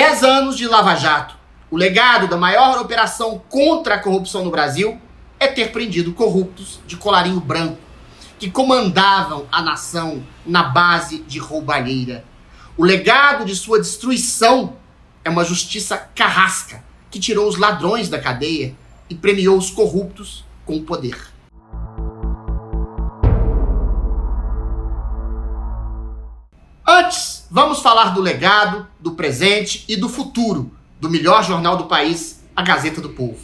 10 anos de Lava Jato, o legado da maior operação contra a corrupção no Brasil é ter prendido corruptos de colarinho branco, que comandavam a nação na base de roubalheira. O legado de sua destruição é uma justiça carrasca, que tirou os ladrões da cadeia e premiou os corruptos com o poder. Antes, vamos falar do legado, do presente e do futuro do melhor jornal do país, a Gazeta do Povo.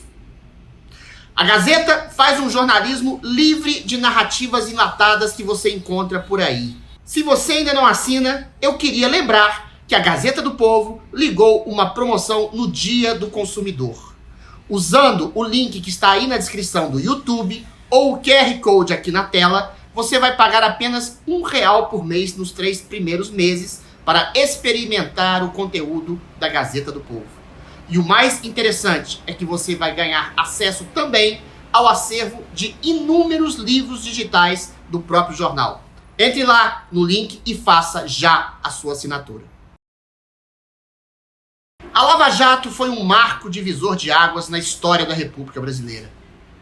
A Gazeta faz um jornalismo livre de narrativas enlatadas que você encontra por aí. Se você ainda não assina, eu queria lembrar que a Gazeta do Povo ligou uma promoção no Dia do Consumidor. Usando o link que está aí na descrição do YouTube ou o QR Code aqui na tela, você vai pagar apenas R$1 por mês nos 3 primeiros meses para experimentar o conteúdo da Gazeta do Povo. E o mais interessante é que você vai ganhar acesso também ao acervo de inúmeros livros digitais do próprio jornal. Entre lá no link e faça já a sua assinatura. A Lava Jato foi um marco divisor de águas na história da República Brasileira.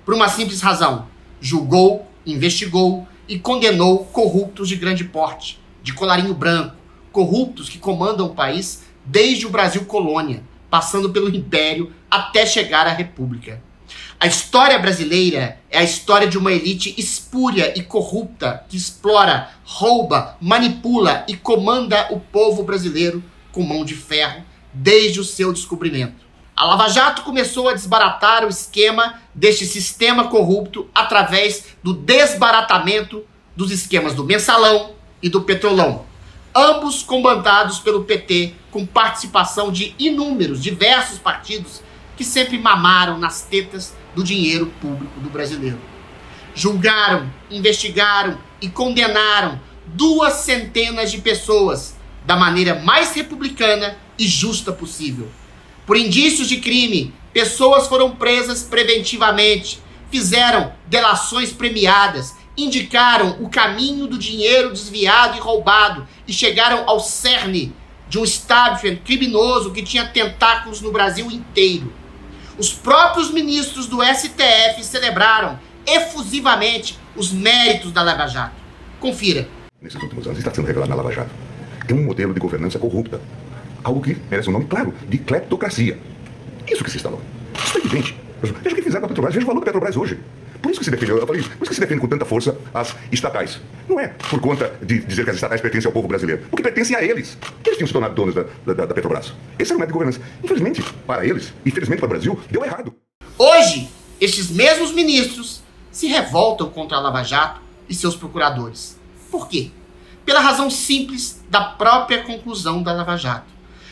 Por uma simples razão: julgou, investigou e condenou corruptos de grande porte, de colarinho branco, corruptos que comandam o país desde o Brasil colônia, passando pelo Império até chegar à República. A história brasileira é a história de uma elite espúria e corrupta que explora, rouba, manipula e comanda o povo brasileiro com mão de ferro desde o seu descobrimento. A Lava Jato começou a desbaratar o esquema deste sistema corrupto através do desbaratamento dos esquemas do Mensalão e do Petrolão, ambos comandados pelo PT, com participação de diversos partidos que sempre mamaram nas tetas do dinheiro público do brasileiro. Julgaram, investigaram e condenaram 200 de pessoas da maneira mais republicana e justa possível. Por indícios de crime, pessoas foram presas preventivamente, fizeram delações premiadas, indicaram o caminho do dinheiro desviado e roubado e chegaram ao cerne de um establishment criminoso que tinha tentáculos no Brasil inteiro. Os próprios ministros do STF celebraram efusivamente os méritos da Lava Jato. Confira. Nesses últimos anos está sendo revelado na Lava Jato que um modelo de governança corrupta, algo que merece um nome claro, de cleptocracia. Isso que se instalou. Isso é evidente. Veja o que fizeram com a Petrobras, veja o valor da Petrobras hoje. Por isso que se defende, eu falei isso, por isso que se defende com tanta força as estatais. Não é por conta de dizer que as estatais pertencem ao povo brasileiro, porque pertencem a eles. Eles tinham se tornado donos da Petrobras. Esse era o método de governança. Infelizmente, para eles, e infelizmente para o Brasil, deu errado. Hoje, estes mesmos ministros se revoltam contra a Lava Jato e seus procuradores. Por quê? Pela razão simples da própria conclusão da Lava Jato.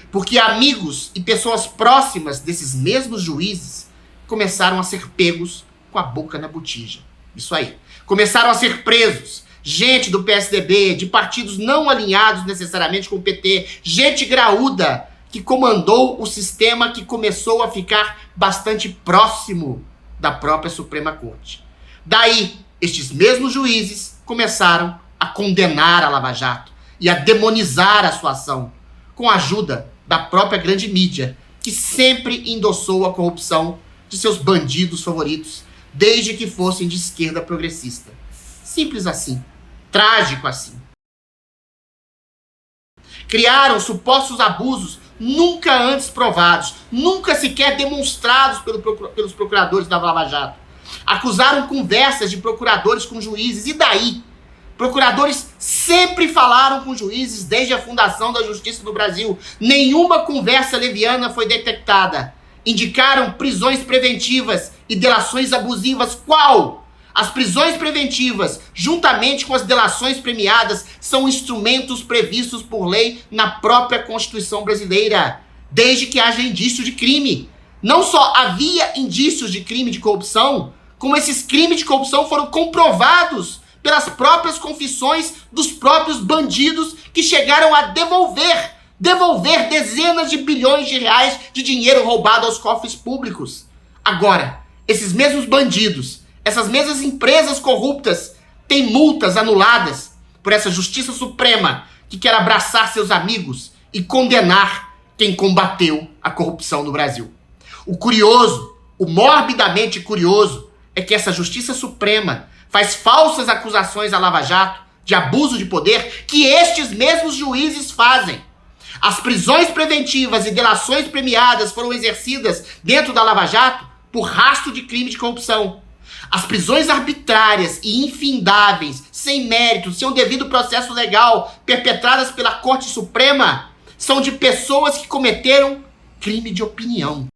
Porque amigos e pessoas próximas desses mesmos juízes começaram a ser pegos com a boca na botija. Isso aí. Começaram a ser presos. Gente do PSDB, de partidos não alinhados necessariamente com o PT. Gente graúda que comandou o sistema que começou a ficar bastante próximo da própria Suprema Corte. Daí, estes mesmos juízes começaram a condenar a Lava Jato e a demonizar a sua ação, com a ajuda da própria grande mídia, que sempre endossou a corrupção de seus bandidos favoritos, desde que fossem de esquerda progressista. Simples assim. Trágico assim. Criaram supostos abusos nunca antes provados, nunca sequer demonstrados pelos procuradores da Lava Jato. Acusaram conversas de procuradores com juízes, e daí? Procuradores sempre falaram com juízes desde a fundação da Justiça do Brasil. Nenhuma conversa leviana foi detectada. Indicaram prisões preventivas e delações abusivas. Qual? As prisões preventivas, juntamente com as delações premiadas, são instrumentos previstos por lei na própria Constituição brasileira, desde que haja indício de crime. Não só havia indícios de crime de corrupção, como esses crimes de corrupção foram comprovados pelas próprias confissões dos próprios bandidos que chegaram a devolver dezenas de bilhões de reais de dinheiro roubado aos cofres públicos. Agora, esses mesmos bandidos, essas mesmas empresas corruptas têm multas anuladas por essa Justiça Suprema que quer abraçar seus amigos e condenar quem combateu a corrupção no Brasil. O curioso, o morbidamente curioso, é que essa Justiça Suprema faz falsas acusações à Lava Jato de abuso de poder que estes mesmos juízes fazem. As prisões preventivas e delações premiadas foram exercidas dentro da Lava Jato por rastro de crime de corrupção. As prisões arbitrárias e infindáveis, sem mérito, sem o devido processo legal, perpetradas pela Corte Suprema, são de pessoas que cometeram crime de opinião.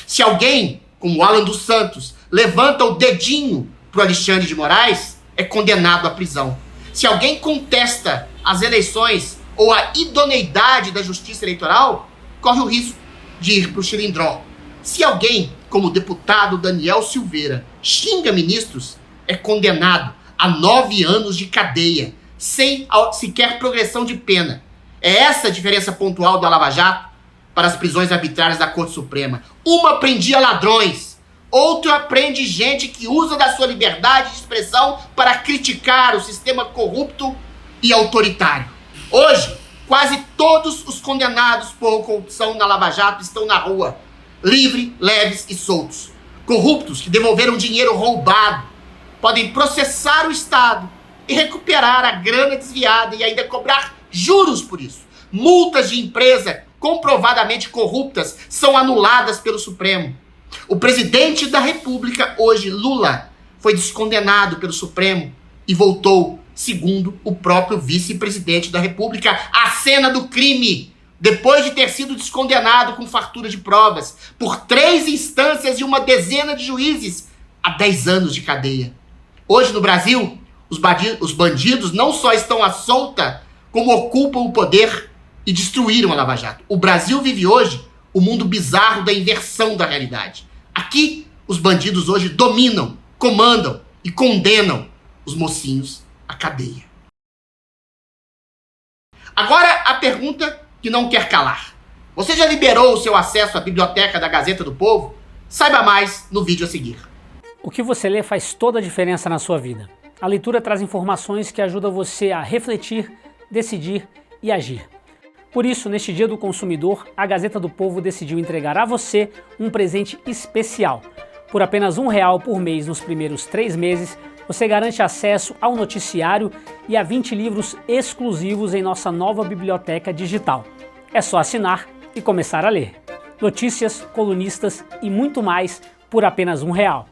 Se alguém, como Alan dos Santos, levanta o dedinho para o Alexandre de Moraes, é condenado à prisão. Se alguém contesta as eleições ou a idoneidade da justiça eleitoral, corre o risco de ir para o xilindró. Se alguém, como o deputado Daniel Silveira, xinga ministros, é condenado a 9 anos de cadeia, sem sequer progressão de pena. É essa a diferença pontual da Lava Jato para as prisões arbitrárias da Corte Suprema. Uma prendia ladrões, outra prende gente que usa da sua liberdade de expressão para criticar o sistema corrupto e autoritário. Hoje, quase todos os condenados por corrupção na Lava Jato estão na rua, livres, leves e soltos. Corruptos que devolveram dinheiro roubado podem processar o Estado e recuperar a grana desviada e ainda cobrar juros por isso. Multas de empresa comprovadamente corruptas são anuladas pelo Supremo. O presidente da República, hoje Lula, foi descondenado pelo Supremo e voltou, segundo o próprio vice-presidente da República, à cena do crime, depois de ter sido descondenado com fartura de provas por 3 instâncias e uma dezena de juízes a 10 anos de cadeia. Hoje no Brasil, os bandidos não só estão à solta, como ocupam o poder e destruíram a Lava Jato. O Brasil vive hoje o mundo bizarro da inversão da realidade. Aqui, os bandidos hoje dominam, comandam e condenam os mocinhos à cadeia. Agora, a pergunta que não quer calar. Você já liberou o seu acesso à biblioteca da Gazeta do Povo? Saiba mais no vídeo a seguir. O que você lê faz toda a diferença na sua vida. A leitura traz informações que ajudam você a refletir, decidir e agir. Por isso, neste Dia do Consumidor, a Gazeta do Povo decidiu entregar a você um presente especial. Por apenas R$1 por mês nos primeiros 3 meses, você garante acesso ao noticiário e a 20 livros exclusivos em nossa nova biblioteca digital. É só assinar e começar a ler. Notícias, colunistas e muito mais por apenas R$1.